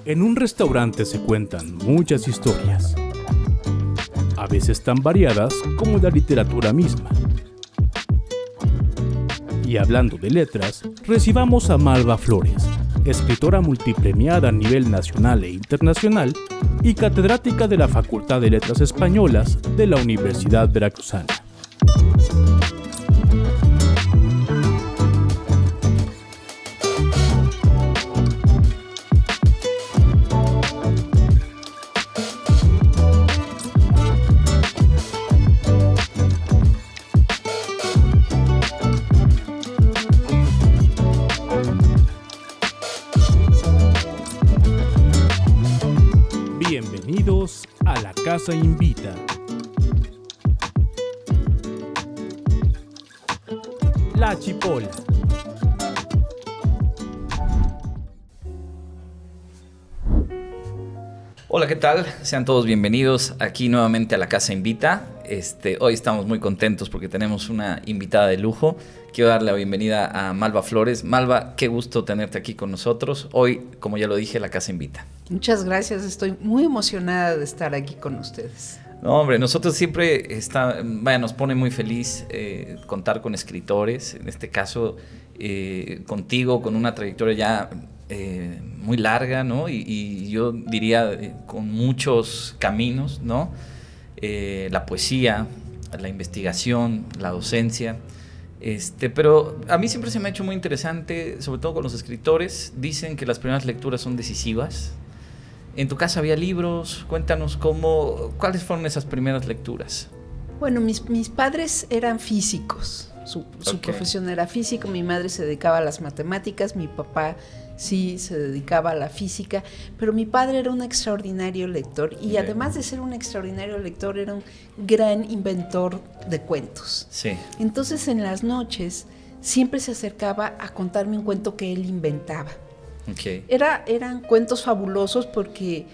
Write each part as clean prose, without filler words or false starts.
En un restaurante se cuentan muchas historias, a veces tan variadas como la literatura misma. Y hablando de letras, recibamos a Malva Flores, escritora multipremiada a nivel nacional e internacional y catedrática de la Facultad de Letras Españolas de la Universidad Veracruzana. Bienvenidos a La Casa Invita. La Chipola. Hola, ¿qué tal? Sean todos bienvenidos aquí nuevamente a La Casa Invita. Hoy estamos muy contentos porque tenemos una invitada de lujo. Quiero darle la bienvenida a Malva Flores. Malva, qué gusto tenerte aquí con nosotros. Hoy, como ya lo dije, La Casa Invita. Muchas gracias, estoy muy emocionada de estar aquí con ustedes. No, hombre, nosotros siempre nos pone muy feliz contar con escritores, en este caso contigo, con una trayectoria ya muy larga, ¿no? Y yo diría con muchos caminos, ¿no? La poesía, la investigación, la docencia. Pero a mí siempre se me ha hecho muy interesante, sobre todo con los escritores. Dicen que las primeras lecturas son decisivas. En tu casa había libros. Cuéntanos cuáles fueron esas primeras lecturas. Bueno, mis padres eran físicos. Su profesión era físico. Mi madre se dedicaba a las matemáticas. Mi papá sí se dedicaba a la física. Pero mi padre era un extraordinario lector. Y además de ser un extraordinario lector, era un gran inventor de cuentos. Sí. Entonces, en las noches, siempre se acercaba a contarme un cuento que él inventaba. Okay. Eran cuentos fabulosos porque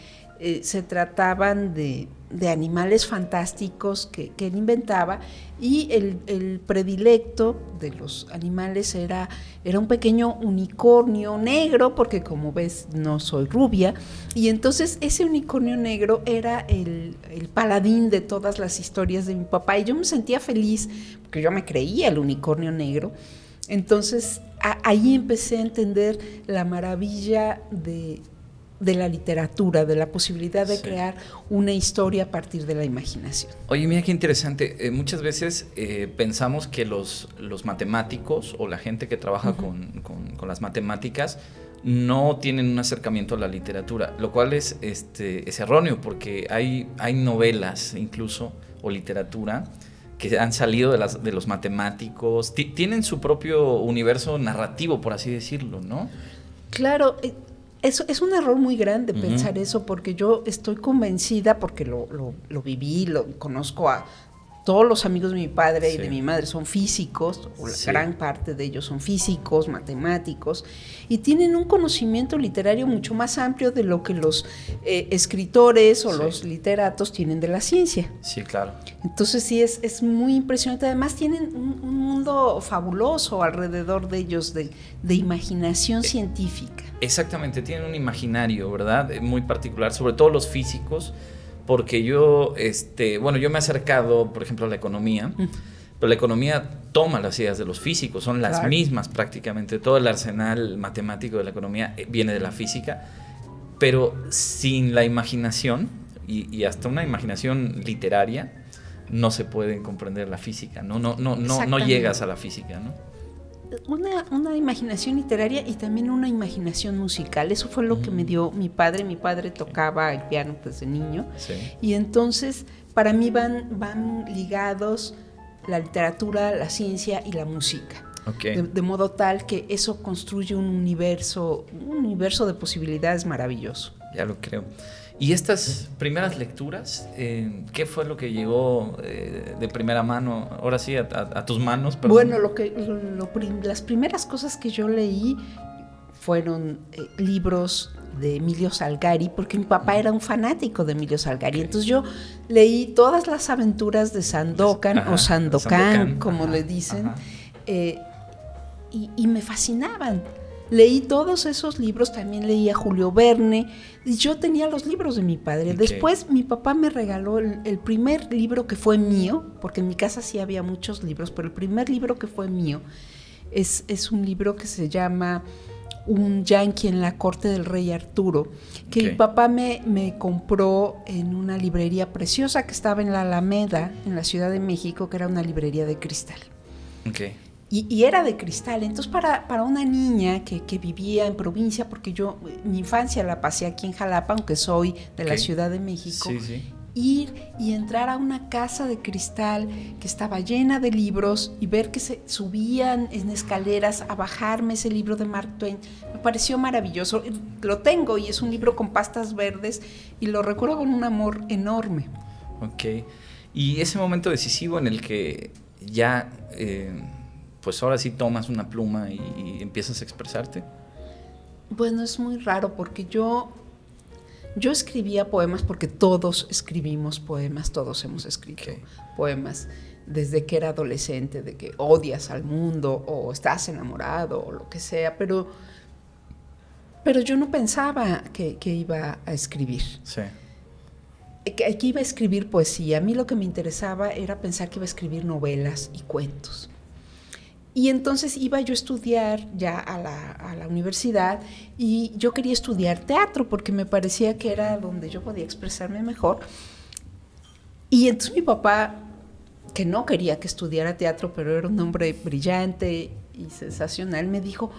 se trataban de animales fantásticos que él inventaba, y el predilecto de los animales era un pequeño unicornio negro, porque como ves no soy rubia, y entonces ese unicornio negro era el paladín de todas las historias de mi papá, y yo me sentía feliz porque yo me creía el unicornio negro. Entonces ahí empecé a entender la maravilla de la literatura, de la posibilidad de crear una historia a partir de la imaginación. Oye, mira qué interesante. Muchas veces pensamos que los matemáticos o la gente que trabaja con las matemáticas no tienen un acercamiento a la literatura, lo cual es erróneo, porque hay novelas incluso o literatura que han salido de los matemáticos, tienen su propio universo narrativo, por así decirlo, ¿no? Claro, eso es un error muy grande pensar eso, porque yo estoy convencida, porque lo viví, lo conozco a todos los amigos de mi padre y de mi madre son físicos, o la gran parte de ellos son físicos, matemáticos, y tienen un conocimiento literario mucho más amplio de lo que los escritores o los literatos tienen de la ciencia. Sí, claro. Entonces sí, es muy impresionante. Además tienen un mundo fabuloso alrededor de ellos, de imaginación científica. Exactamente, tienen un imaginario, ¿verdad? Muy particular, sobre todo los físicos, porque yo me he acercado, por ejemplo, a la economía, pero la economía toma las ideas de los físicos, son las mismas prácticamente, todo el arsenal matemático de la economía viene de la física, pero sin la imaginación, y hasta una imaginación literaria, no se puede comprender la física, no llegas a la física, ¿no? Una imaginación literaria y también una imaginación musical. Eso fue lo que me dio mi padre. Mi padre tocaba el piano desde niño, y entonces para mí van ligados la literatura, la ciencia y la música. Okay. De modo tal que eso construye un universo de posibilidades maravilloso. Ya lo creo. ¿Y estas primeras lecturas, qué fue lo que llegó de primera mano, ahora sí, a tus manos? Perdón. Bueno, las primeras cosas que yo leí fueron libros de Emilio Salgari, porque mi papá era un fanático de Emilio Salgari. Entonces yo leí todas las aventuras de Sandokan, o Sandokan, como le dicen, y me fascinaban. leí todos esos libros, también leía Julio Verne, y yo tenía los libros de mi padre. Okay. Después mi papá me regaló el primer libro que fue mío, porque en mi casa sí había muchos libros, pero el primer libro que fue mío es un libro que se llama Un yanqui en la corte del rey Arturo, que mi papá me compró en una librería preciosa que estaba en la Alameda, en la Ciudad de México, que era una librería de cristal. Okay. Y era de cristal. Entonces para una niña que vivía en provincia, porque yo mi infancia la pasé aquí en Jalapa, aunque soy de la Ciudad de México, ir y entrar a una casa de cristal que estaba llena de libros y ver que se subían en escaleras a bajarme ese libro de Mark Twain, me pareció maravilloso. Lo tengo y es un libro con pastas verdes y lo recuerdo con un amor enorme. Ok. Y ese momento decisivo en el que ya, pues ahora sí tomas una pluma y empiezas a expresarte. Bueno, es muy raro porque yo escribía poemas porque todos escribimos poemas, todos hemos escrito poemas desde que era adolescente, de que odias al mundo o estás enamorado o lo que sea, pero yo no pensaba que iba a escribir. Sí. Que iba a escribir poesía. A mí lo que me interesaba era pensar que iba a escribir novelas y cuentos. Y entonces iba yo a estudiar ya a la universidad y yo quería estudiar teatro porque me parecía que era donde yo podía expresarme mejor. Y entonces mi papá, que no quería que estudiara teatro, pero era un hombre brillante y sensacional, me dijo: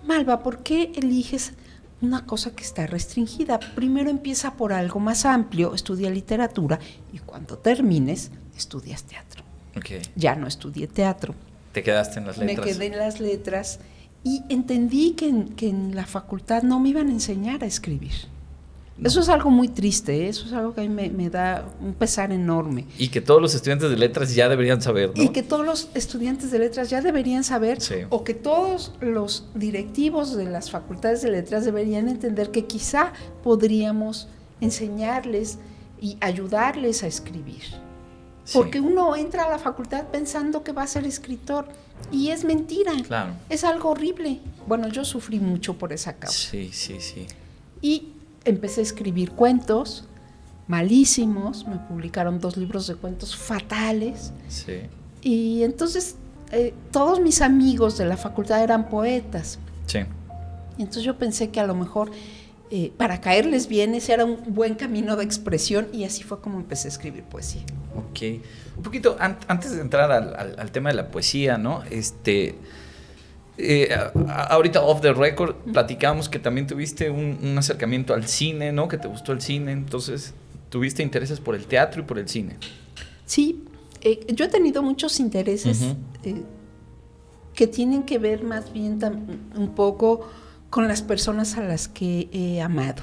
Malva, ¿por qué eliges una cosa que está restringida? Primero empieza por algo más amplio, estudia literatura y cuando termines, estudias teatro. Okay. Ya no estudié teatro. ¿Te quedaste en las letras? Me quedé en las letras y entendí que en la facultad no me iban a enseñar a escribir. No. Eso es algo muy triste, ¿eh? Eso es algo que a mí me da un pesar enorme. Y que todos los estudiantes de letras ya deberían saber, ¿no? Y que todos los estudiantes de letras ya deberían saber, sí. O que todos los directivos de las facultades de letras deberían entender que quizá podríamos enseñarles y ayudarles a escribir. Porque uno entra a la facultad pensando que va a ser escritor y es mentira. Claro. Es algo horrible. Bueno, yo sufrí mucho por esa causa. Sí. Y empecé a escribir cuentos malísimos. Me publicaron 2 libros de cuentos fatales. Sí. Y entonces todos mis amigos de la facultad eran poetas. Sí. Y entonces yo pensé que a lo mejor para caerles bien ese era un buen camino de expresión y así fue como empecé a escribir poesía. Ok. Un poquito antes de entrar al tema de la poesía, ¿no? Ahorita off the record platicábamos que también tuviste un acercamiento al cine, ¿no? Que te gustó el cine, entonces tuviste intereses por el teatro y por el cine. Sí, yo he tenido muchos intereses que tienen que ver más bien un poco con las personas a las que he amado.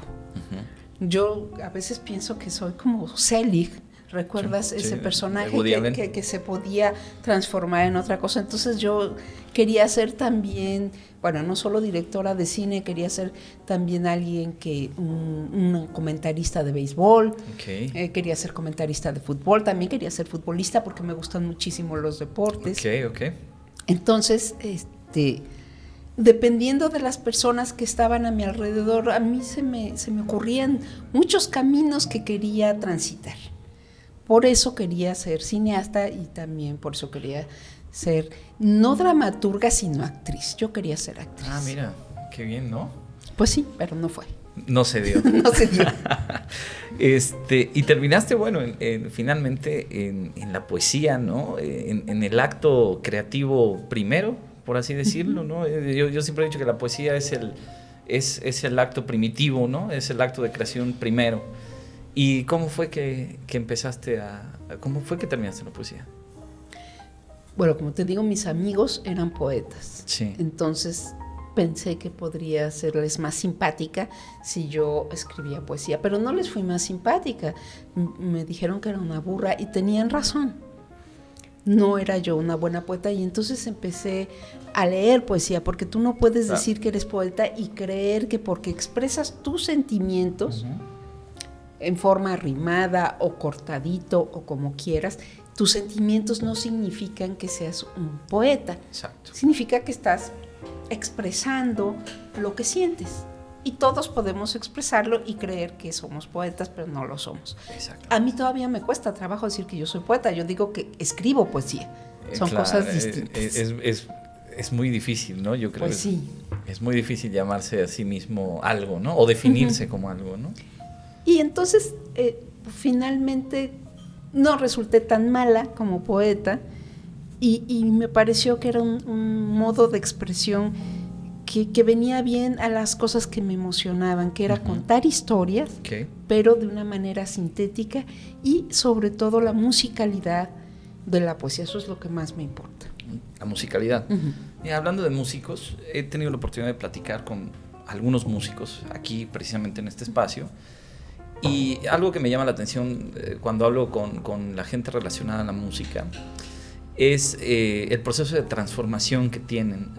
Yo a veces pienso que soy como Selig. ¿Recuerdas ese personaje que se podía transformar en otra cosa? Entonces yo quería ser también, bueno, no solo directora de cine, quería ser también alguien un comentarista de béisbol, quería ser comentarista de fútbol, también quería ser futbolista porque me gustan muchísimo los deportes. Entonces, dependiendo de las personas que estaban a mi alrededor, a mí se me ocurrían muchos caminos que quería transitar. Por eso quería ser cineasta y también por eso quería ser, no dramaturga, sino actriz. Yo quería ser actriz. Ah, mira, qué bien, ¿no? Pues sí, pero no fue. No se dio. No se dio. Y terminaste, bueno, finalmente en la poesía, ¿no? En el acto creativo primero, por así decirlo, ¿no? Yo siempre he dicho que la poesía es el acto primitivo, ¿no? Es el acto de creación primero. ¿Y cómo fue que empezaste cómo fue que terminaste la poesía? Bueno, como te digo, mis amigos eran poetas. Sí. Entonces pensé que podría serles más simpática si yo escribía poesía, pero no les fui más simpática. Me dijeron que era una burra y tenían razón. No era yo una buena poeta y entonces empecé a leer poesía, porque tú no puedes decir que eres poeta y creer que porque expresas tus sentimientos en forma rimada o cortadito o como quieras, tus sentimientos no significan que seas un poeta. Exacto. Significa que estás expresando lo que sientes. Y todos podemos expresarlo y creer que somos poetas, pero no lo somos. Exacto. A mí todavía me cuesta trabajo decir que yo soy poeta. Yo digo que escribo poesía. Son cosas distintas. Es muy difícil, ¿no? Yo creo pues sí. Es muy difícil llamarse a sí mismo algo, ¿no? O definirse como algo, ¿no? Y entonces, finalmente, no resulté tan mala como poeta y me pareció que era un modo de expresión que venía bien a las cosas que me emocionaban, que era contar historias, pero de una manera sintética y sobre todo la musicalidad de la poesía. Eso es lo que más me importa. La musicalidad. Mira, hablando de músicos, he tenido la oportunidad de platicar con algunos músicos aquí precisamente en este espacio, y algo que me llama la atención cuando hablo con la gente relacionada a la música es el proceso de transformación que tienen,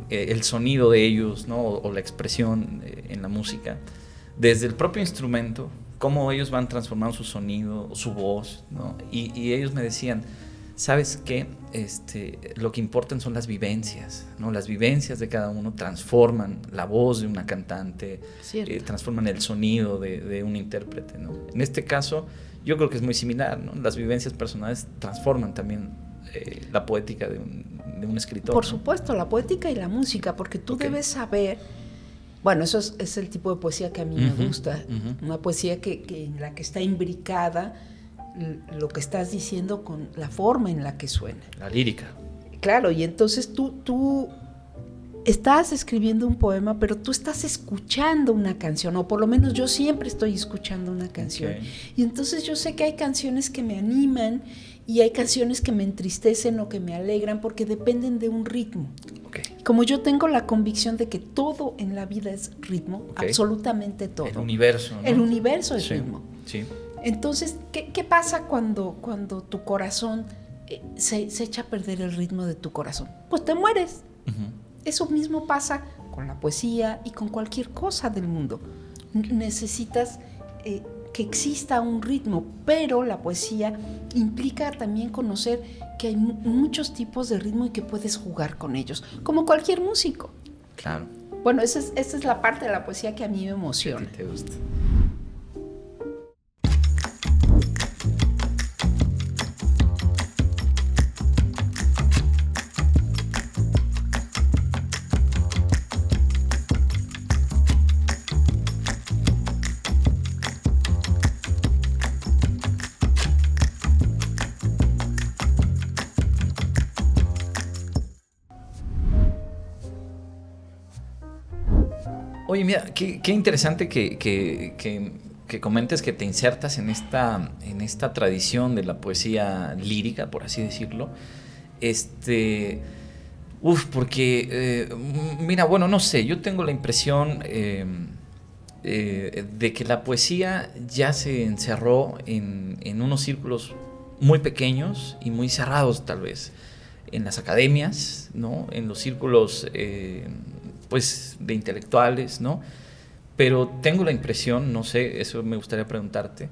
el sonido de ellos, ¿no? o la expresión en la música, desde el propio instrumento, cómo ellos van transformando su sonido, su voz, ¿no? y ellos me decían, ¿sabes qué? Lo que importan son las vivencias, ¿no? Las vivencias de cada uno transforman la voz de una cantante, transforman el sonido de un intérprete, ¿no? En este caso, yo creo que es muy similar, ¿no? Las vivencias personales transforman también la poética de un escritor. Por ¿no? supuesto, la poética y la música, porque tú debes saber, bueno, eso es el tipo de poesía que a mí me gusta, una poesía en la que está imbricada lo que estás diciendo con la forma en la que suena. La lírica. Claro, y entonces tú estás escribiendo un poema, pero tú estás escuchando una canción, o por lo menos yo siempre estoy escuchando una canción. Y entonces yo sé que hay canciones que me animan y hay canciones que me entristecen o que me alegran porque dependen de un ritmo. Como yo tengo la convicción de que todo en la vida es ritmo, absolutamente todo. El universo, ¿no? El universo es ritmo. Sí. Entonces, ¿qué pasa cuando tu corazón se echa a perder el ritmo de tu corazón? Pues te mueres. Eso mismo pasa con la poesía y con cualquier cosa del mundo. Necesitas que exista un ritmo, pero la poesía implica también conocer que hay muchos tipos de ritmo y que puedes jugar con ellos, como cualquier músico. Claro. Bueno, esa es la parte de la poesía que a mí me emociona. ¿Qué te gusta? Oye, mira, qué interesante que comentes que te insertas en esta tradición de la poesía lírica, por así decirlo. Porque, mira, bueno, no sé, yo tengo la impresión de que la poesía ya se encerró en unos círculos muy pequeños y muy cerrados, tal vez, en las academias, ¿no? En los círculos pues de intelectuales, ¿no? Pero tengo la impresión, no sé, eso me gustaría preguntarte,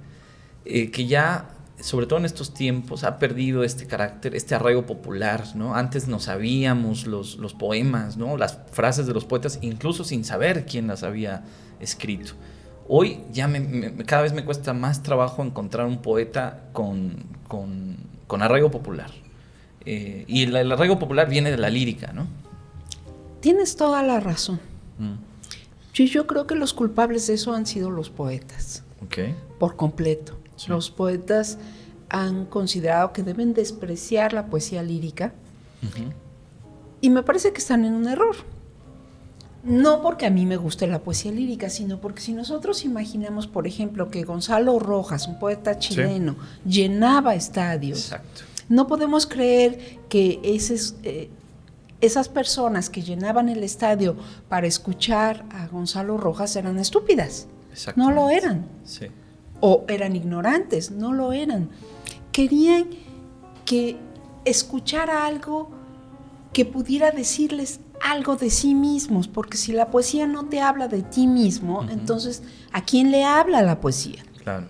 que ya, sobre todo en estos tiempos, ha perdido este carácter, este arraigo popular, ¿no? Antes no sabíamos los poemas, ¿no? Las frases de los poetas, incluso sin saber quién las había escrito. Hoy ya cada vez me cuesta más trabajo encontrar un poeta con arraigo popular. Y el arraigo popular viene de la lírica, ¿no? Tienes toda la razón. Yo creo que los culpables de eso han sido los poetas. Por completo. Sí. Los poetas han considerado que deben despreciar la poesía lírica. Y me parece que están en un error. No porque a mí me guste la poesía lírica, sino porque si nosotros imaginamos, por ejemplo, que Gonzalo Rojas, un poeta chileno, llenaba estadios. Exacto. No podemos creer que esas personas que llenaban el estadio para escuchar a Gonzalo Rojas eran estúpidas. No lo eran. Sí. O eran ignorantes, no lo eran. Querían que escuchara algo que pudiera decirles algo de sí mismos, porque si la poesía no te habla de ti mismo, entonces, ¿a quién le habla la poesía? Claro.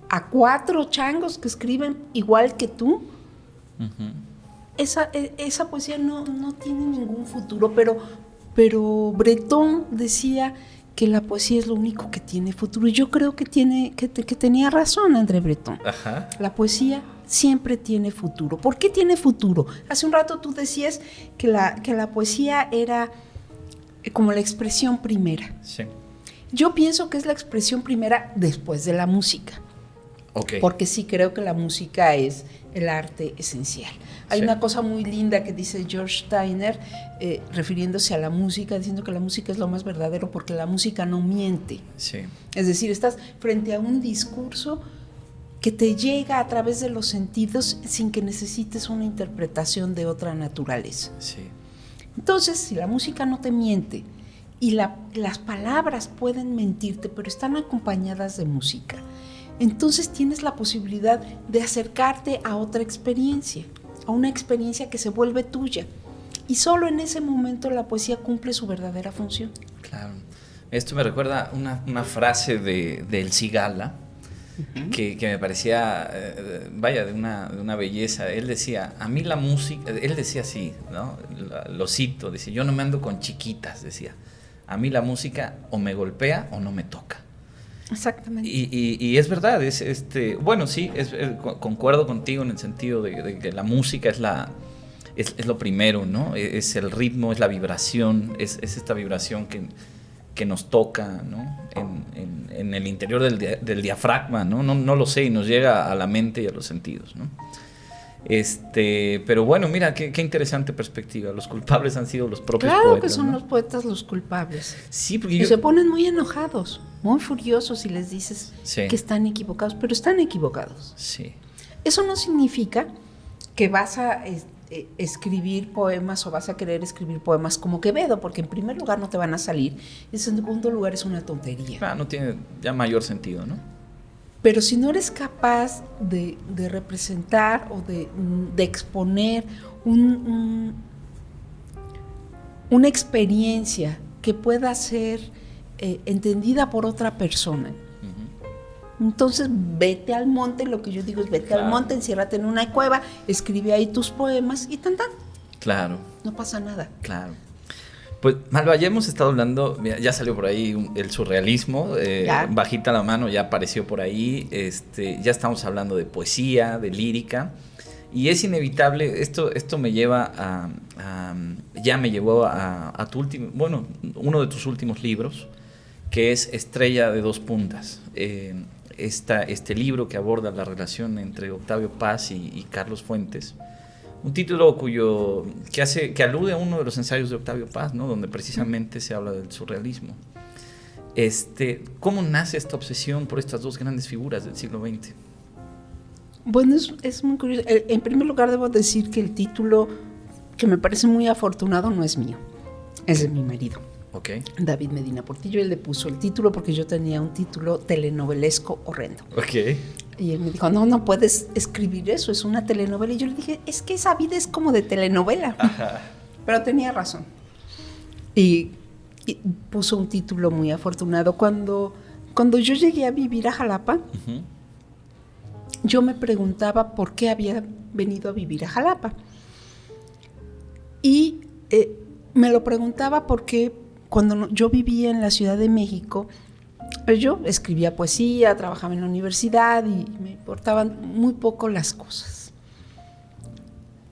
¿A 4 changos que escriben igual que tú? esa poesía no tiene ningún futuro, pero Breton decía que la poesía es lo único que tiene futuro. Y yo creo que tenía razón André Breton. Ajá. La poesía siempre tiene futuro. ¿Por qué tiene futuro? Hace un rato tú decías que la poesía era como la expresión primera. Sí. Yo pienso que es la expresión primera después de la música. Okay. Porque sí creo que la música es el arte esencial. Hay una cosa muy linda que dice George Steiner, refiriéndose a la música, diciendo que la música es lo más verdadero porque la música no miente. Sí. Es decir, estás frente a un discurso que te llega a través de los sentidos sin que necesites una interpretación de otra naturaleza. Sí. Entonces, si la música no te miente y las palabras pueden mentirte, pero están acompañadas de música, entonces tienes la posibilidad de acercarte a otra experiencia, a una experiencia que se vuelve tuya. Y solo en ese momento la poesía cumple su verdadera función. Claro. Esto me recuerda una frase de El Cigala, uh-huh, que me parecía, de una belleza. Él decía, a mí la música, él decía así, ¿no? Lo cito, decía, yo no me ando con chiquitas, decía. A mí la música o me golpea o no me toca. Exactamente. Y es verdad, bueno, sí, concuerdo contigo en el sentido de que la música es lo primero, ¿no? Es el ritmo, es la vibración, es esta vibración que nos toca, ¿no? En el interior del diafragma, ¿no? No lo sé, y nos llega a la mente y a los sentidos, ¿no? Pero bueno, mira, qué interesante perspectiva. Los culpables han sido los propios poetas. Claro que son, ¿no?, los poetas los culpables. Sí, porque y se ponen muy enojados, muy furiosos si les dices, sí, que están equivocados, pero están equivocados. Sí. Eso no significa que vas a escribir poemas o vas a querer escribir poemas como Quevedo, porque en primer lugar no te van a salir, y en segundo lugar es una tontería. No tiene ya mayor sentido, ¿no? Pero si no eres capaz de representar o de exponer una experiencia que pueda ser entendida por otra persona, uh-huh, entonces vete al monte, lo que yo digo es vete, claro, al monte, enciérrate en una cueva, escribe ahí tus poemas y tan. Claro. No pasa nada. Claro. Pues, Malva, ya hemos estado hablando, ya salió por ahí el surrealismo, bajita la mano, ya apareció por ahí, ya estamos hablando de poesía, de lírica, y es inevitable, esto me lleva ya me llevó a tu último, bueno, uno de tus últimos libros, que es Estrella de dos puntas, este libro que aborda la relación entre Octavio Paz y Carlos Fuentes. Un título que alude a uno de los ensayos de Octavio Paz, ¿no? Donde precisamente se habla del surrealismo. ¿Cómo nace esta obsesión por estas dos grandes figuras del siglo XX? Bueno, es muy curioso. En primer lugar, debo decir que el título, que me parece muy afortunado, no es mío, es de mi marido. Okay. David Medina Portillo. Él le puso el título porque yo tenía un título telenovelesco horrendo. Okay. Y él me dijo, no puedes escribir eso, es una telenovela. Y yo le dije, es que esa vida es como de telenovela. Ajá. Pero tenía razón. Y puso un título muy afortunado. Cuando yo llegué a vivir a Jalapa, uh-huh, yo me preguntaba por qué había venido a vivir a Jalapa. Y me lo preguntaba porque cuando yo vivía en la Ciudad de México, yo escribía poesía, trabajaba en la universidad y me importaban muy poco las cosas.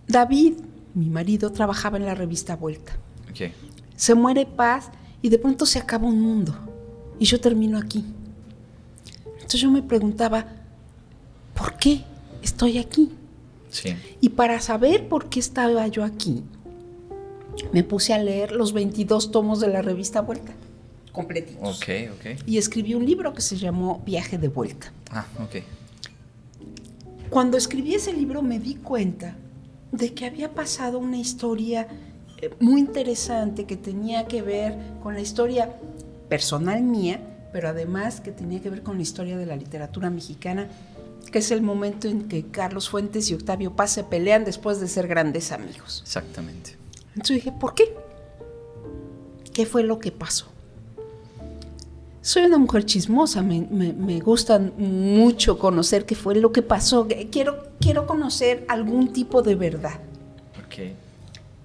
David, mi marido, trabajaba en la revista Vuelta. Okay. Se muere Paz y de pronto se acaba un mundo y yo termino aquí. Entonces yo me preguntaba, ¿por qué estoy aquí? Sí. Y para saber por qué estaba yo aquí, me puse a leer los 22 tomos de la revista Vuelta, completitos. Okay. Y escribí un libro que se llamó Viaje de Vuelta. Okay. Cuando escribí ese libro me di cuenta de que había pasado una historia muy interesante que tenía que ver con la historia personal mía, pero además que tenía que ver con la historia de la literatura mexicana, que es el momento en que Carlos Fuentes y Octavio Paz se pelean después de ser grandes amigos. Exactamente. Entonces dije, ¿por qué? ¿Qué fue lo que pasó? Soy una mujer chismosa, me gusta mucho conocer qué fue lo que pasó. Quiero conocer algún tipo de verdad.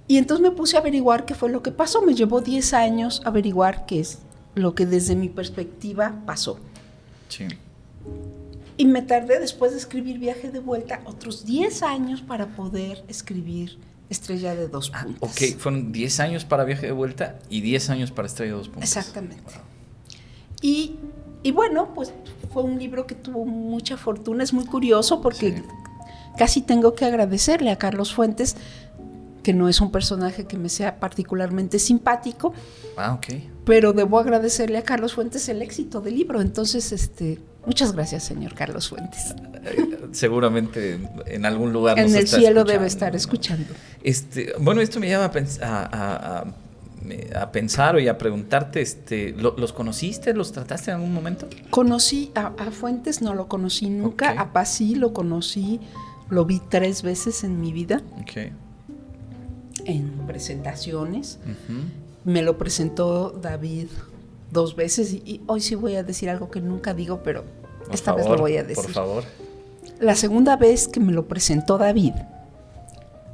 Y entonces me puse a averiguar qué fue lo que pasó. Me llevó 10 años averiguar qué es lo que desde mi perspectiva pasó. Sí. Y me tardé, después de escribir Viaje de Vuelta, otros 10 años para poder escribir Estrella de Dos Puntas. Ok, fueron 10 años para Viaje de Vuelta y 10 años para Estrella de Dos Puntas. Exactamente. Wow. Y bueno, pues fue un libro que tuvo mucha fortuna. Es muy curioso porque casi tengo que agradecerle a Carlos Fuentes, que no es un personaje que me sea particularmente simpático. Ok. Pero debo agradecerle a Carlos Fuentes el éxito del libro. Entonces, muchas gracias, señor Carlos Fuentes. Seguramente en algún lugar en el cielo debe estar escuchando. Bueno, esto me llama a pensar y a preguntarte, ¿los conociste? ¿Los trataste en algún momento? Conocí a Fuentes, no lo conocí nunca. Okay. A Paz sí lo conocí, lo vi 3 veces en mi vida. Okay. En presentaciones. Uh-huh. Me lo presentó David 2 veces y hoy sí voy a decir algo que nunca digo, pero esta vez lo voy a decir. Por favor. La segunda vez que me lo presentó David,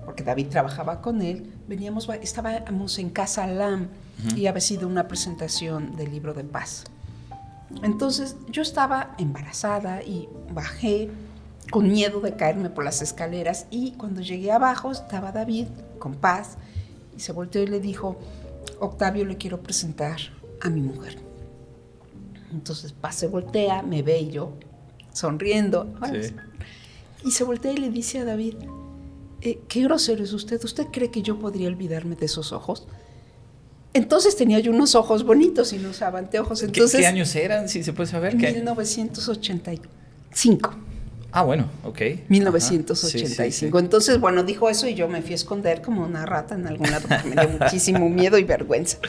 porque David trabajaba con él, estábamos en Casa Lam y había sido una presentación del libro de Paz. Entonces yo estaba embarazada y bajé con miedo de caerme por las escaleras y cuando llegué abajo estaba David con Paz y se volteó y le dijo: Octavio, le quiero presentar a mi mujer. Entonces Paz se voltea, me ve y yo sonriendo. Sí. Y se voltea y le dice a David: qué grosero es usted. ¿Usted cree que yo podría olvidarme de esos ojos? Entonces tenía yo unos ojos bonitos y no usaba anteojos. Entonces, ¿Qué años eran, si se puede saber? 1985. Bueno, ok. 1985. Sí. Entonces, bueno, dijo eso y yo me fui a esconder como una rata en algún lado porque me dio muchísimo miedo y vergüenza.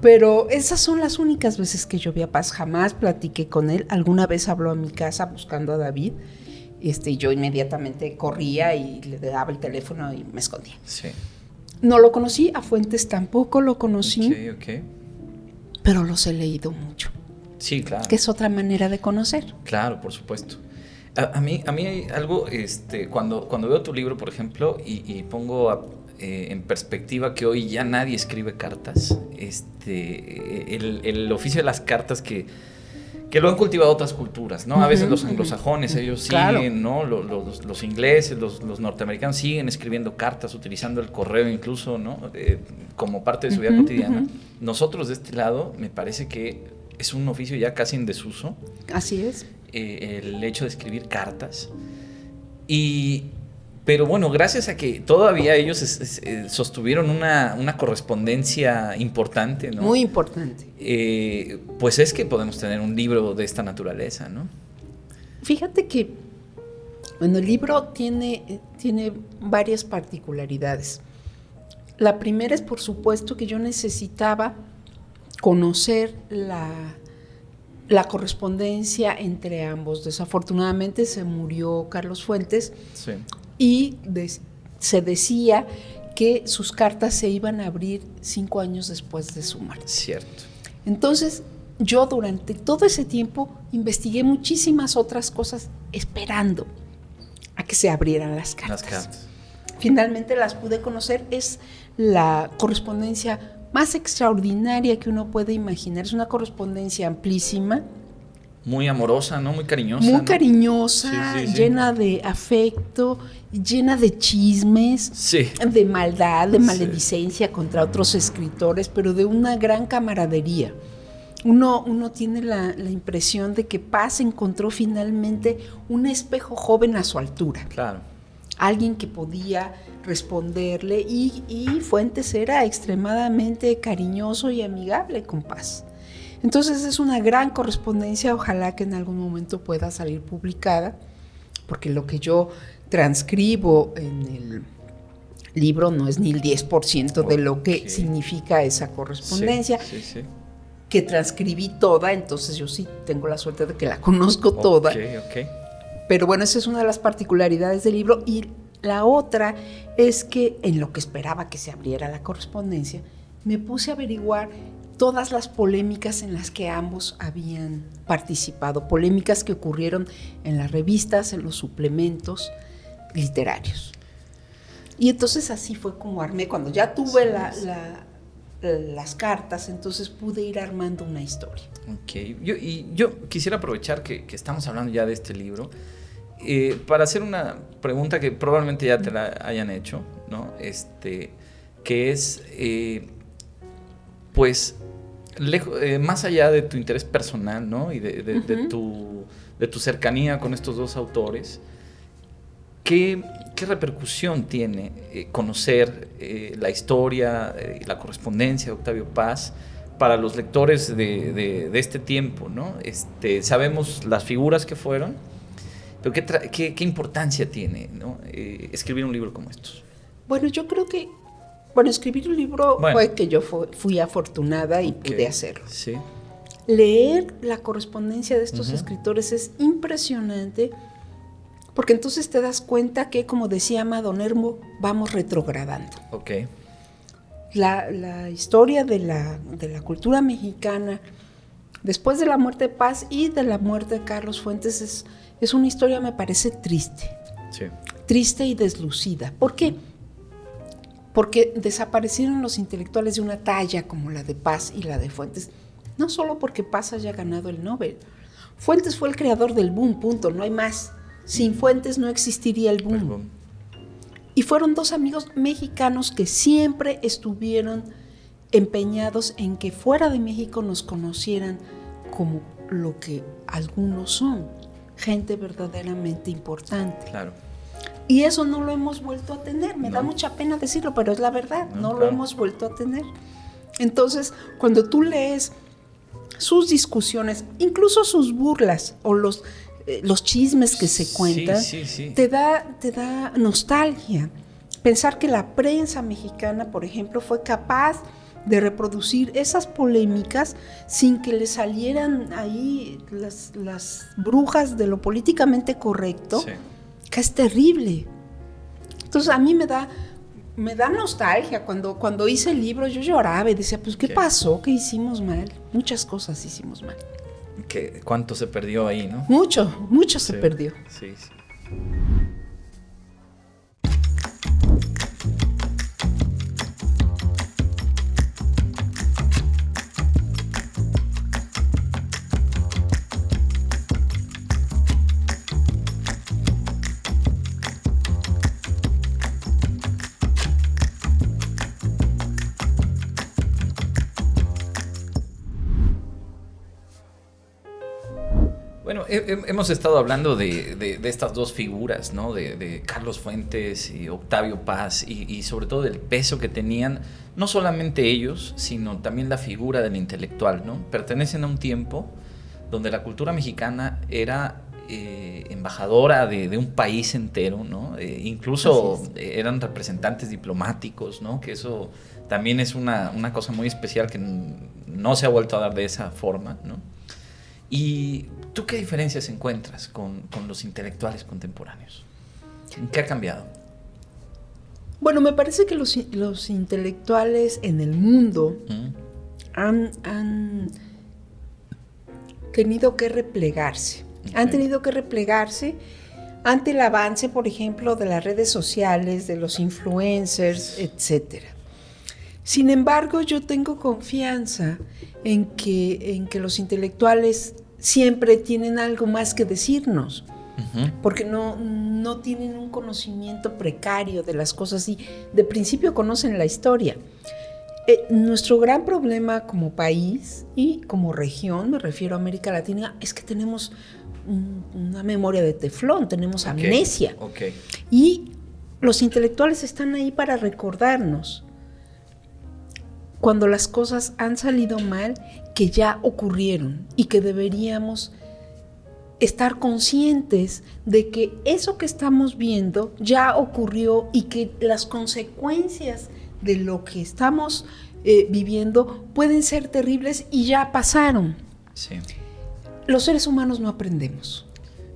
Pero esas son las únicas veces que yo vi a Paz. Jamás platiqué con él. Alguna vez habló a mi casa buscando a David. Yo inmediatamente corría y le daba el teléfono y me escondía. Sí. No lo conocí, a Fuentes tampoco lo conocí. Ok. Pero los he leído mucho. Sí, claro. Que es otra manera de conocer. Claro, por supuesto. A mí hay algo, cuando veo tu libro, por ejemplo, y pongo en perspectiva que hoy ya nadie escribe cartas, el oficio de las cartas que lo han cultivado otras culturas, ¿no? A veces los anglosajones, ellos siguen, ¿no? Los ingleses, los norteamericanos siguen escribiendo cartas, utilizando el correo incluso, ¿no? Como parte de su vida cotidiana. Nosotros de este lado, me parece que es un oficio ya casi en desuso. Así es. El hecho de escribir cartas. Pero bueno, gracias a que todavía ellos sostuvieron una correspondencia importante, ¿no? Muy importante. Pues es que podemos tener un libro de esta naturaleza, ¿no? Fíjate que, bueno, el libro tiene varias particularidades. La primera es, por supuesto, que yo necesitaba conocer la correspondencia entre ambos. Desafortunadamente se murió Carlos Fuentes. Sí. Y se decía que sus cartas se iban a abrir 5 años después de su muerte. Cierto. Entonces, yo durante todo ese tiempo investigué muchísimas otras cosas esperando a que se abrieran las cartas. Finalmente las pude conocer. Es la correspondencia más extraordinaria que uno puede imaginar. Es una correspondencia amplísima. Muy amorosa, ¿no? Muy cariñosa. Muy ¿no? cariñosa, sí. Llena de afecto, llena de chismes, de maldad, de maledicencia contra otros escritores, pero de una gran camaradería. Uno tiene la impresión de que Paz encontró finalmente un espejo joven a su altura. Claro. Alguien que podía responderle y Fuentes era extremadamente cariñoso y amigable con Paz. Entonces es una gran correspondencia, ojalá que en algún momento pueda salir publicada, porque lo que yo transcribo en el libro no es ni el 10% de lo que significa esa correspondencia, que transcribí toda, entonces yo sí tengo la suerte de que la conozco toda. Pero bueno, esa es una de las particularidades del libro. Y la otra es que en lo que esperaba que se abriera la correspondencia, me puse a averiguar todas las polémicas en las que ambos habían participado, polémicas que ocurrieron en las revistas, en los suplementos literarios. Y entonces así fue como armé, cuando ya tuve las cartas, entonces pude ir armando una historia. Ok, yo quisiera aprovechar que estamos hablando ya de este libro, para hacer una pregunta que probablemente ya te la hayan hecho, ¿no? Que es, pues, más allá de tu interés personal, ¿no? Y de tu cercanía con estos dos autores, ¿qué repercusión tiene conocer la historia y la correspondencia de Octavio Paz para los lectores de este tiempo, ¿no? Sabemos las figuras que fueron, pero ¿qué importancia tiene, ¿no? Escribir un libro como estos? Bueno, yo creo que escribir un libro fue que yo fui afortunada y pude hacerlo. Sí. Leer la correspondencia de estos escritores es impresionante, porque entonces te das cuenta que, como decía Amado Nervo, vamos retrogradando. Ok. La historia de la cultura mexicana, después de la muerte de Paz y de la muerte de Carlos Fuentes, es una historia, me parece, triste. Sí. Triste y deslucida. ¿Por qué? Porque desaparecieron los intelectuales de una talla como la de Paz y la de Fuentes. No solo porque Paz haya ganado el Nobel. Fuentes fue el creador del boom, punto, no hay más. Sin Fuentes no existiría el boom. Y fueron dos amigos mexicanos que siempre estuvieron empeñados en que fuera de México nos conocieran como lo que algunos son, gente verdaderamente importante. Claro. Y eso no lo hemos vuelto a tener. Me da mucha pena decirlo, pero es la verdad. No lo hemos vuelto a tener. Entonces, cuando tú lees sus discusiones, incluso sus burlas o los chismes que se cuentan, te da nostalgia. Pensar que la prensa mexicana, por ejemplo, fue capaz de reproducir esas polémicas sin que le salieran ahí las brujas de lo políticamente correcto, que es terrible. Entonces a mí me da nostalgia. Cuando hice el libro yo lloraba y decía, pues ¿qué pasó? ¿Qué hicimos mal? Muchas cosas hicimos mal. ¿Cuánto se perdió ahí, no? Mucho se perdió. Sí. Bueno, hemos estado hablando de estas dos figuras, ¿no? De Carlos Fuentes y Octavio Paz y sobre todo del peso que tenían, no solamente ellos, sino también la figura del intelectual, ¿no? Pertenecen a un tiempo donde la cultura mexicana era embajadora de un país entero, ¿no? Incluso eran representantes diplomáticos, ¿no? Que eso también es una cosa muy especial que no se ha vuelto a dar de esa forma, ¿no? ¿Y tú qué diferencias encuentras con los intelectuales contemporáneos? ¿En qué ha cambiado? Bueno, me parece que los intelectuales en el mundo han tenido que replegarse. Han tenido que replegarse ante el avance, por ejemplo, de las redes sociales, de los influencers, etc. Sin embargo, yo tengo confianza en que los intelectuales siempre tienen algo más que decirnos, porque no tienen un conocimiento precario de las cosas y de principio conocen la historia. Nuestro gran problema como país y como región, me refiero a América Latina, es que tenemos una memoria de teflón, tenemos amnesia. Y los intelectuales están ahí para recordarnos cuando las cosas han salido mal, que ya ocurrieron y que deberíamos estar conscientes de que eso que estamos viendo ya ocurrió y que las consecuencias de lo que estamos viviendo pueden ser terribles y ya pasaron. Sí. Los seres humanos no aprendemos.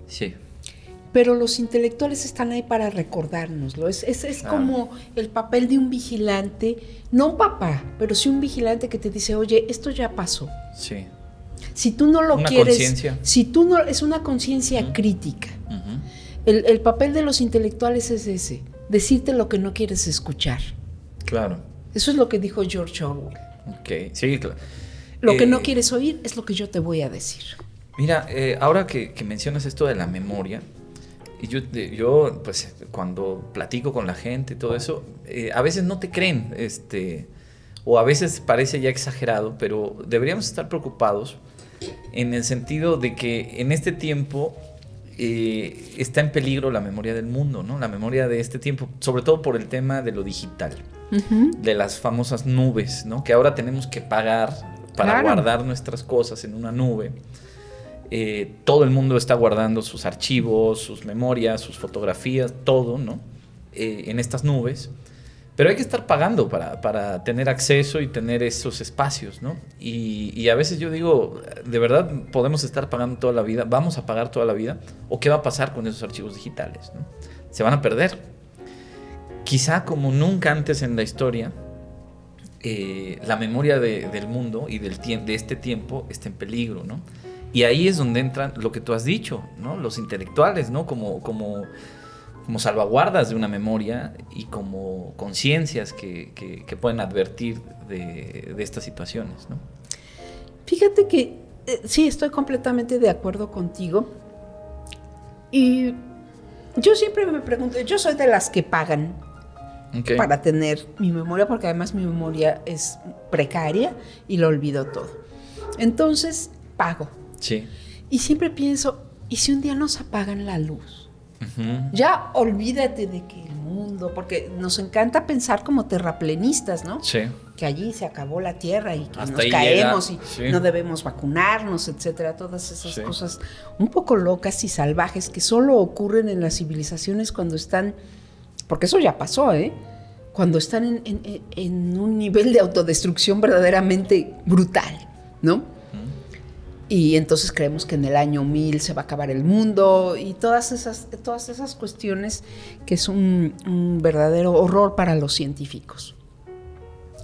Sí. Pero los intelectuales están ahí para recordárnoslo. Es como el papel de un vigilante, no un papá, pero sí un vigilante que te dice, oye, esto ya pasó. Sí. Si tú no lo una quieres, conciencia. Si tú no, es una conciencia crítica. El papel de los intelectuales es ese, decirte lo que no quieres escuchar. Claro. Eso es lo que dijo George Orwell. Ok, sí, claro. Lo que no quieres oír es lo que yo te voy a decir. Mira, ahora que mencionas esto de la memoria, y yo pues cuando platico con la gente y todo eso, a veces no te creen, o a veces parece ya exagerado, pero deberíamos estar preocupados en el sentido de que en este tiempo está en peligro la memoria del mundo, ¿no? La memoria de este tiempo, sobre todo por el tema de lo digital, de las famosas nubes, ¿no? Que ahora tenemos que pagar para guardar nuestras cosas en una nube. Todo el mundo está guardando sus archivos, sus memorias, sus fotografías, todo, ¿no? En estas nubes. Pero hay que estar pagando para tener acceso y tener esos espacios, ¿no? Y a veces yo digo, ¿de verdad podemos estar pagando toda la vida? ¿Vamos a pagar toda la vida? ¿O qué va a pasar con esos archivos digitales, ¿no? Se van a perder. Quizá como nunca antes en la historia, la memoria del mundo y de este tiempo está en peligro, ¿no? Y ahí es donde entran lo que tú has dicho, ¿no? Los intelectuales, ¿no? Como salvaguardas de una memoria y como conciencias que pueden advertir de estas situaciones, ¿no? Fíjate que sí, estoy completamente de acuerdo contigo. Y yo siempre me pregunto, yo soy de las que pagan para tener mi memoria, porque además mi memoria es precaria y lo olvido todo. Entonces, pago. Sí. Y siempre pienso, ¿y si un día nos apagan la luz? Ya olvídate de que el mundo, porque nos encanta pensar como terraplenistas, ¿no? Sí. Que allí se acabó la tierra y que hasta nos ahí caemos llega. Y no debemos vacunarnos, etcétera. Todas esas cosas un poco locas y salvajes que solo ocurren en las civilizaciones cuando están, porque eso ya pasó, cuando están en un nivel de autodestrucción verdaderamente brutal, ¿no? Y entonces creemos que en el año 1000 se va a acabar el mundo y todas esas cuestiones que es un verdadero horror para los científicos,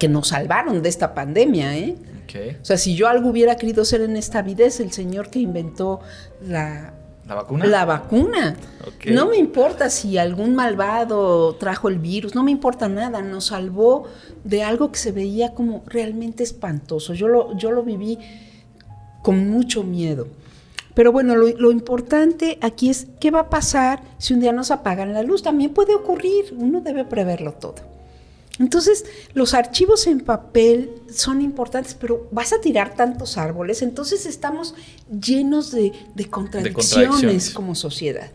que nos salvaron de esta pandemia, Okay. O sea, si yo algo hubiera querido ser en esta vida es el señor que inventó ¿La vacuna? La vacuna. Okay. No me importa si algún malvado trajo el virus, no me importa nada, nos salvó de algo que se veía como realmente espantoso. Yo lo viví con mucho miedo. Pero bueno, lo importante aquí es qué va a pasar si un día nos apagan la luz. También puede ocurrir, uno debe preverlo todo. Entonces, los archivos en papel son importantes, pero vas a tirar tantos árboles, entonces estamos llenos de contradicciones como sociedad.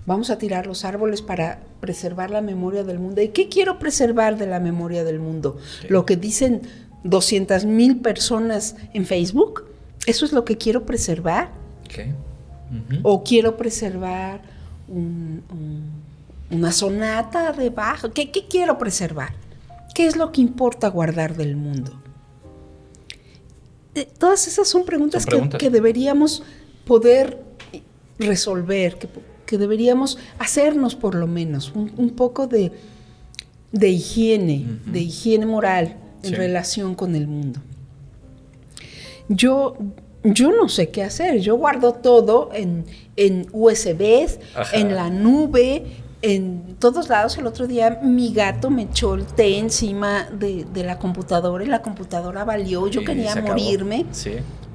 Vamos a tirar los árboles para preservar la memoria del mundo. ¿Y qué quiero preservar de la memoria del mundo? Sí. Lo que dicen 200,000 personas en Facebook. ¿Eso es lo que quiero preservar? Okay. ¿O quiero preservar una sonata de Bach? ¿Qué quiero preservar? ¿Qué es lo que importa guardar del mundo? Todas esas son preguntas. Que deberíamos poder resolver, que deberíamos hacernos por lo menos un poco de higiene, de higiene moral en relación con el mundo. Yo no sé qué hacer. Yo guardo todo en USBs, en la nube, en todos lados. El otro día mi gato me echó el té encima de la computadora valió. Yo quería morirme,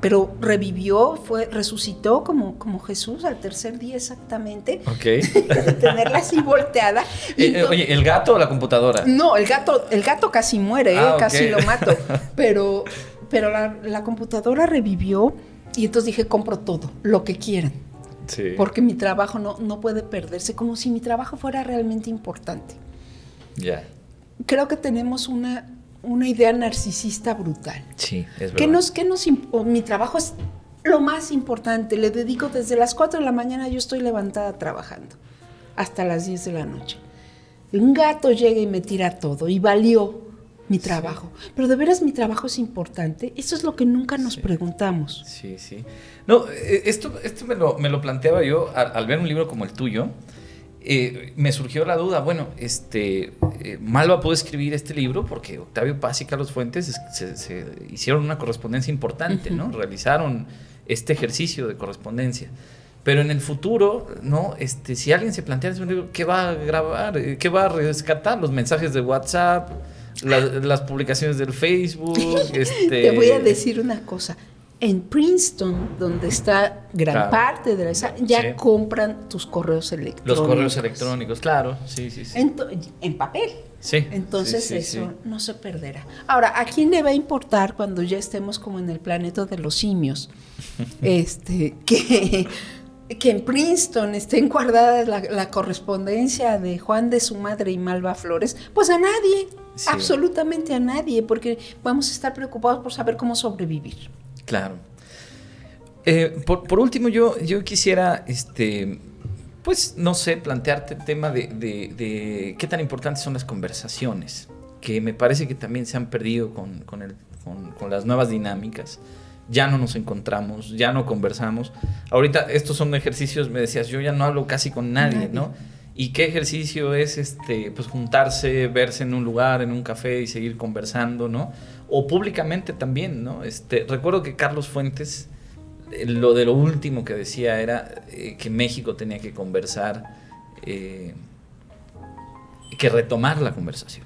pero revivió, resucitó como Jesús al tercer día exactamente. Okay. De tenerla así volteada. Oye, ¿el gato o la computadora? No, el gato casi muere, casi lo mato. Pero la computadora revivió y entonces dije, compro todo, lo que quieran. Sí. Porque mi trabajo no puede perderse, como si mi trabajo fuera realmente importante. Ya. Creo que tenemos una idea narcisista brutal. Sí, es verdad. Mi trabajo es lo más importante. Le dedico desde las 4 de la mañana, yo estoy levantada trabajando, hasta las 10 de la noche. Un gato llega y me tira todo y valió mi trabajo. Sí. Pero de veras mi trabajo es importante. Eso es lo que nunca nos preguntamos. Sí. No, esto me lo planteaba yo al ver un libro como el tuyo. Me surgió la duda, bueno, Malva pudo escribir este libro porque Octavio Paz y Carlos Fuentes se hicieron una correspondencia importante, ¿no? Realizaron este ejercicio de correspondencia. Pero en el futuro, ¿no? Si alguien se plantea, ¿qué va a grabar? ¿Qué va a rescatar? Los mensajes de WhatsApp, las publicaciones del Facebook. Te voy a decir una cosa. En Princeton, donde está gran parte de esa, ya compran tus correos electrónicos. Los correos electrónicos, claro. Sí. En papel. Sí. Entonces eso no se perderá. Ahora, ¿a quién le va a importar cuando ya estemos como en el planeta de los simios? Que en Princeton estén guardadas la correspondencia de Juan de su madre y Malva Flores? Pues a nadie, absolutamente a nadie, porque vamos a estar preocupados por saber cómo sobrevivir. Claro. Por último, yo quisiera, pues, no sé, plantearte el tema de qué tan importantes son las conversaciones, que me parece que también se han perdido con las nuevas dinámicas. Ya no nos encontramos, ya no conversamos. Ahorita estos son ejercicios, me decías, yo ya no hablo casi con nadie, ¿no? ¿Y qué ejercicio es pues juntarse, verse en un lugar, en un café y seguir conversando, ¿no? O públicamente también, ¿no? Recuerdo que Carlos Fuentes, lo último que decía era que México tenía que conversar, que retomar la conversación,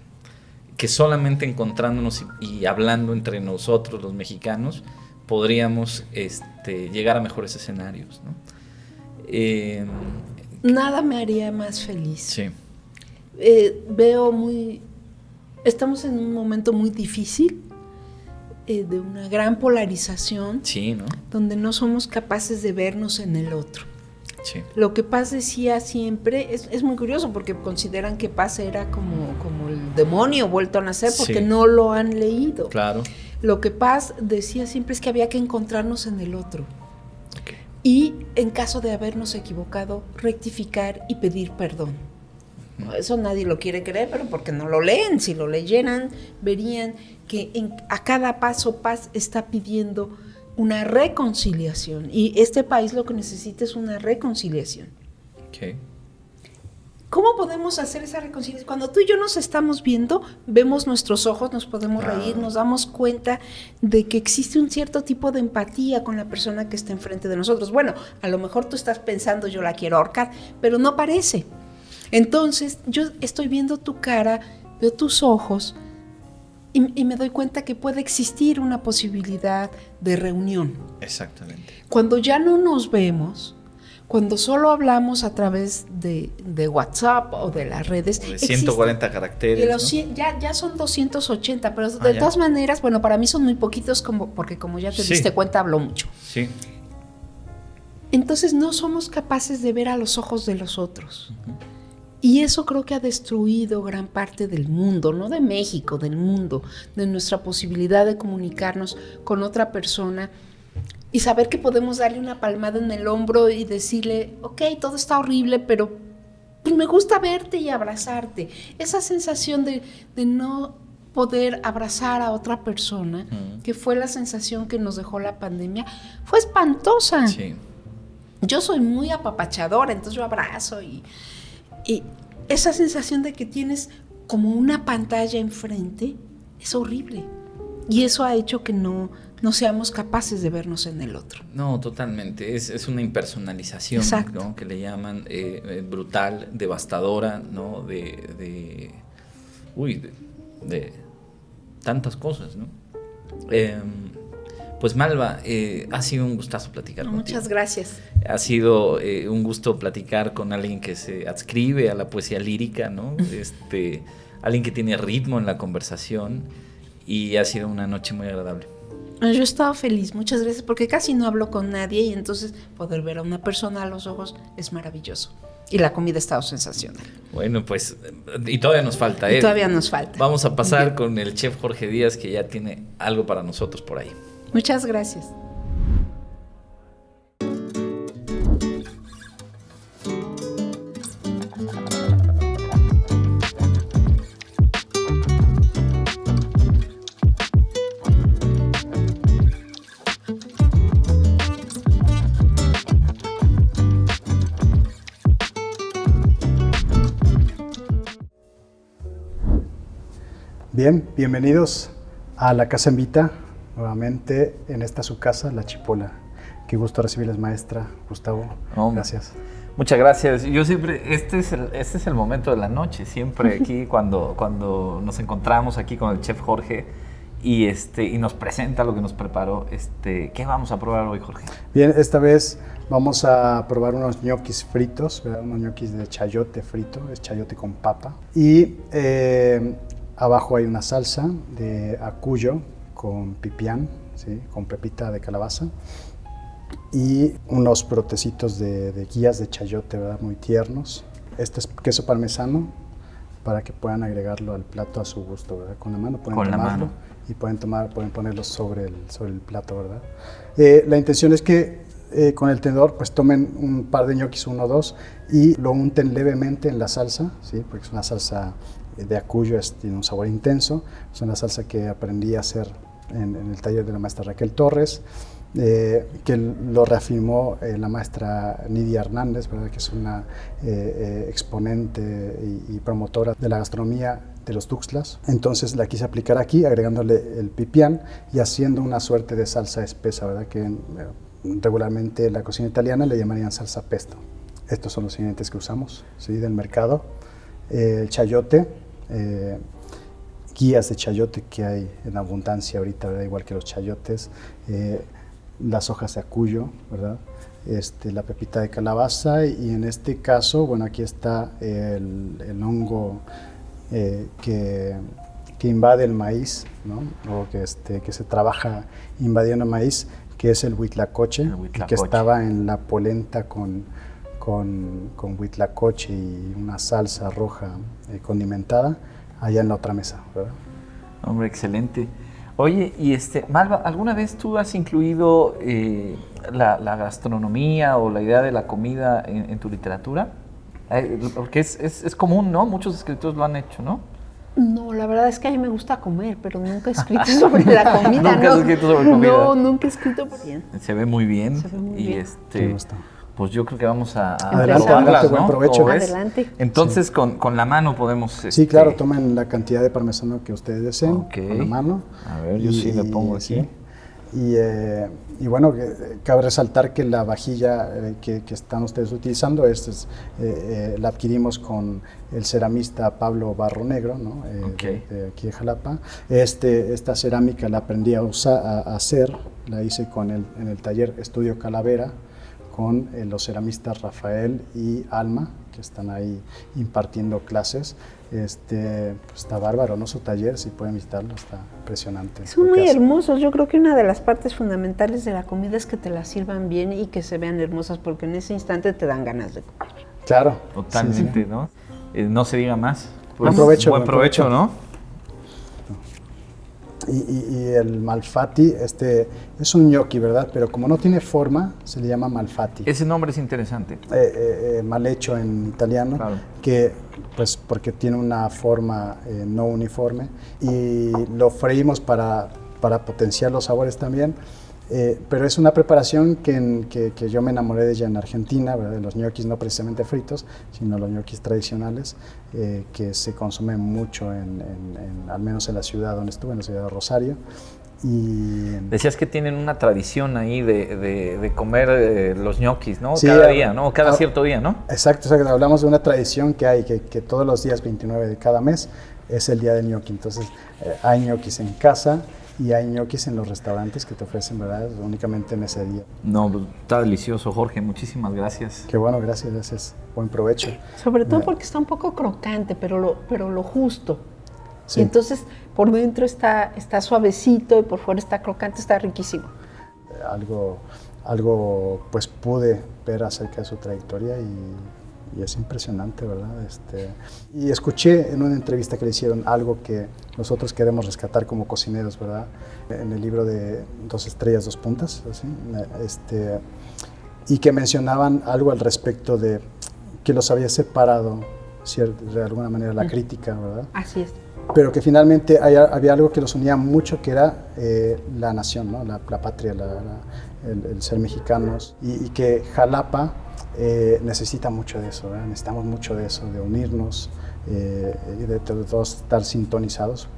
que solamente encontrándonos y hablando entre nosotros los mexicanos podríamos llegar a mejores escenarios, ¿no? Nada me haría más feliz. Sí. Estamos en un momento muy difícil, de una gran polarización, sí, ¿no? Donde no somos capaces de vernos en el otro. Sí. Lo que Paz decía siempre, es muy curioso porque consideran que Paz era como el demonio vuelto a nacer porque no lo han leído. Claro. Lo que Paz decía siempre es que había que encontrarnos en el otro. Okay. Y en caso de habernos equivocado, rectificar y pedir perdón. Eso nadie lo quiere creer, pero porque no lo leen. Si lo leyeran, verían que a cada paso Paz está pidiendo una reconciliación. Y este país lo que necesita es una reconciliación. Okay. ¿Cómo podemos hacer esa reconciliación? Cuando tú y yo nos estamos viendo, vemos nuestros ojos, nos podemos reír, nos damos cuenta de que existe un cierto tipo de empatía con la persona que está enfrente de nosotros. Bueno, a lo mejor tú estás pensando, yo la quiero ahorcar, pero no parece. Entonces, yo estoy viendo tu cara, veo tus ojos y me doy cuenta que puede existir una posibilidad de reunión. Exactamente. Cuando ya no nos vemos, cuando solo hablamos a través de WhatsApp o de las redes. O de 140 caracteres. ¿No? Ya son 280, pero de todas maneras, bueno, para mí son muy poquitos porque como ya te diste cuenta, hablo mucho. Sí. Entonces no somos capaces de ver a los ojos de los otros. Uh-huh. Y eso creo que ha destruido gran parte del mundo, no de México, del mundo, de nuestra posibilidad de comunicarnos con otra persona y saber que podemos darle una palmada en el hombro y decirle, ok, todo está horrible, pero pues me gusta verte y abrazarte. Esa sensación de no poder abrazar a otra persona, que fue la sensación que nos dejó la pandemia, fue espantosa. Sí. Yo soy muy apapachadora, entonces yo abrazo y esa sensación de que tienes como una pantalla enfrente es horrible. Y eso ha hecho que no seamos capaces de vernos en el otro. No, totalmente. Es una impersonalización, ¿no? Que le llaman brutal, devastadora, ¿no? De tantas cosas, ¿no? Pues Malva, ha sido un gustazo platicar contigo. Muchas gracias. Ha sido un gusto platicar con alguien que se adscribe a la poesía lírica, ¿no? Alguien que tiene ritmo en la conversación, y ha sido una noche muy agradable. Yo he estado feliz, muchas gracias, porque casi no hablo con nadie y entonces poder ver a una persona a los ojos es maravilloso. Y la comida ha estado sensacional. Bueno, pues, y todavía nos falta, ¿eh? Todavía nos falta. Vamos a pasar con el chef Jorge Díaz, que ya tiene algo para nosotros por ahí. Muchas gracias. Bien, bienvenidos a La Casa Invita, nuevamente en esta su casa, La Chipola, Qué gusto recibirles, maestra. Gustavo, gracias. Muchas gracias. Yo siempre, este es el momento de la noche, siempre aquí cuando nos encontramos aquí con el chef Jorge y nos presenta lo que nos preparó. ¿Qué vamos a probar hoy, Jorge? Bien, esta vez vamos a probar unos ñoquis fritos, ¿verdad? Unos ñoquis de chayote frito, es chayote con papa. Y abajo hay una salsa de acuyo con pipián, ¿sí? Con pepita de calabaza. Y unos brotecitos de guías de chayote, ¿verdad? Muy tiernos. Este es queso parmesano para que puedan agregarlo al plato a su gusto, ¿verdad? Con la mano pueden tomarlo y pueden ponerlo sobre el plato, ¿verdad? La intención es que con el tenedor pues tomen un par de ñoquis, 1 o 2, y lo unten levemente en la salsa, ¿sí? Porque es una salsa de acuyo, tiene un sabor intenso. Es una salsa que aprendí a hacer en el taller de la maestra Raquel Torres. Que lo reafirmó la maestra Nidia Hernández, ¿verdad? Que es una exponente y promotora de la gastronomía de los Tuxtlas. Entonces la quise aplicar aquí, agregándole el pipián y haciendo una suerte de salsa espesa, ¿verdad? Que regularmente en la cocina italiana le llamarían salsa pesto. Estos son los ingredientes que usamos, ¿sí? Del mercado. El chayote, guías de chayote que hay en abundancia ahorita, ¿verdad? Igual que los chayotes. Las hojas de acuyo, ¿verdad? La pepita de calabaza, y en este caso, bueno, aquí está el hongo que invade el maíz, ¿no? O que se trabaja invadiendo el maíz, que es el huitlacoche, que estaba en la polenta con huitlacoche y una salsa roja condimentada, allá en la otra mesa, ¿verdad? Hombre, excelente. Oye, y Malva, ¿alguna vez tú has incluido la gastronomía o la idea de la comida en tu literatura? Porque es común, ¿no? Muchos escritores lo han hecho, ¿no? No, la verdad es que a mí me gusta comer, pero nunca he escrito sobre la comida. ¿Nunca has escrito sobre comida? No, nunca he escrito por bien. Se ve muy bien. Se ve muy bien. Me gusta. Pues yo creo que vamos a adelante, buen provecho. Adelante. Entonces, sí. con la mano podemos... Sí, claro, tomen la cantidad de parmesano que ustedes deseen, okay. Con la mano. A ver, yo sí le pongo aquí. Sí. Y bueno, cabe resaltar que la vajilla que están ustedes utilizando, la adquirimos con el ceramista Pablo Barro Negro, ¿no? De aquí de Jalapa. Esta cerámica la aprendí a hacer, la hice en el taller Estudio Calavera, con los ceramistas Rafael y Alma, que están ahí impartiendo clases. Pues está bárbaro, ¿no? Su taller, si pueden visitarlo, está impresionante. Son muy hermosos. Yo creo que una de las partes fundamentales de la comida es que te la sirvan bien y que se vean hermosas, porque en ese instante te dan ganas de comer. Claro. Totalmente, sí. ¿No? No se diga más. Pues, buen provecho, ¿no? Y el malfatti, es un gnocchi, ¿verdad? Pero como no tiene forma, se le llama malfatti. Ese nombre es interesante. Mal hecho en italiano, claro. Pues porque tiene una forma no uniforme, y lo freímos para potenciar los sabores también. Pero es una preparación que yo me enamoré de ella en Argentina, ¿verdad? De los ñoquis no precisamente fritos, sino los ñoquis tradicionales, que se consumen mucho, al menos en la ciudad donde estuve, en la ciudad de Rosario. Y decías que tienen una tradición ahí de comer los ñoquis, ¿no? Sí, cada día, ¿no? Cada cierto día, ¿no? Exacto, hablamos de una tradición que hay, que todos los días 29 de cada mes es el día del ñoqui. Entonces hay ñoquis en casa y hay ñoquis en los restaurantes que te ofrecen, ¿verdad? Únicamente en ese día. No, está delicioso, Jorge. Muchísimas gracias. Qué bueno, gracias. Buen provecho. Sobre todo porque está un poco crocante, pero lo justo. Sí. Y entonces por dentro está suavecito y por fuera está crocante, está riquísimo. Algo pues pude ver acerca de su trayectoria y es impresionante, ¿verdad? Y escuché en una entrevista que le hicieron algo que nosotros queremos rescatar como cocineros, ¿verdad? En el libro de 2 estrellas, 2 puntas, así, y que mencionaban algo al respecto de que los había separado, de alguna manera, la crítica, ¿verdad? Así es. Pero que finalmente había algo que los unía mucho, que era la nación, ¿no? La patria, el ser mexicanos, y que Jalapa necesita mucho de eso, ¿verdad? Necesitamos mucho de eso, de unirnos y de todos estar sintonizados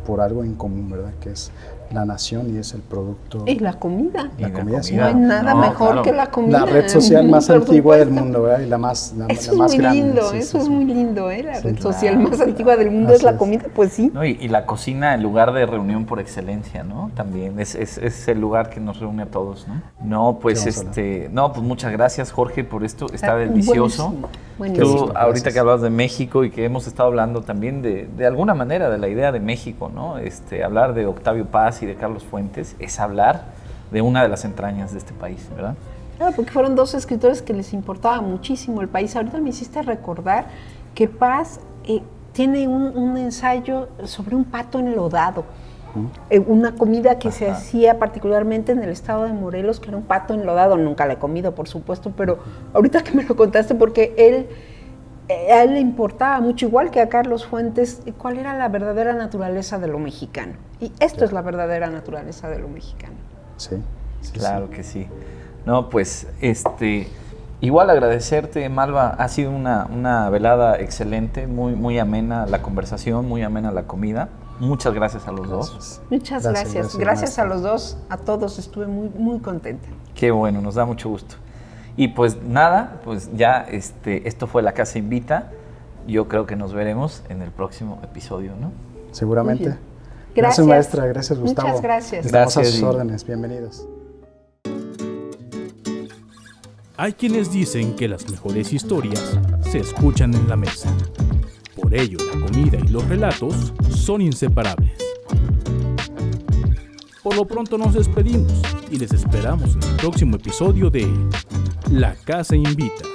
por algo en común, ¿verdad? Que es la nación y es el producto. Y la comida. La comida, sí. No hay nada mejor claro. que la comida. La red social más Por antigua del supuesto. mundo, ¿verdad? Y la más Eso la más es muy grande. lindo, Sí, eso sí, es muy lindo, ¿eh? La Sí, red claro. social más antigua del mundo Así es la es. comida, pues sí. ¿No? Y la cocina, el lugar de reunión por excelencia, ¿no? También es el lugar que nos reúne a todos, ¿no? No, pues pues muchas gracias, Jorge, por esto. Está delicioso. Buenísimo. Tú, Gracias. ahorita que hablabas de México y que hemos estado hablando también de alguna manera de la idea de México, ¿no? Hablar de Octavio Paz y de Carlos Fuentes es hablar de una de las entrañas de este país, ¿verdad? Claro, porque fueron dos escritores que les importaba muchísimo el país. Ahorita me hiciste recordar que Paz tiene un ensayo sobre un pato enlodado. Una comida que se hacía particularmente en el estado de Morelos, que era un pato enlodado. Nunca la he comido, por supuesto, pero ahorita que me lo contaste, porque a él le importaba mucho, igual que a Carlos Fuentes, cuál era la verdadera naturaleza de lo mexicano. Y esto es la verdadera naturaleza de lo mexicano. Sí, Claro que sí. No, pues, igual agradecerte, Malva. Ha sido una velada excelente, muy, muy amena la conversación, muy amena la comida. Muchas gracias a los dos. Muchas gracias. Gracias a los dos, a todos. Estuve muy, muy contenta. Qué bueno, nos da mucho gusto. Y pues nada, pues ya esto fue La Casa Invita. Yo creo que nos veremos en el próximo episodio, ¿no? Seguramente. Muy bien. Gracias, Gracias. maestra. Gracias, Gustavo. Muchas gracias. Estamos a Gracias, sus y- órdenes. Bienvenidos. Hay quienes dicen que las mejores historias se escuchan en la mesa. Por ello, la comida y los relatos son inseparables. Por lo pronto nos despedimos y les esperamos en el próximo episodio de La Casa Invita.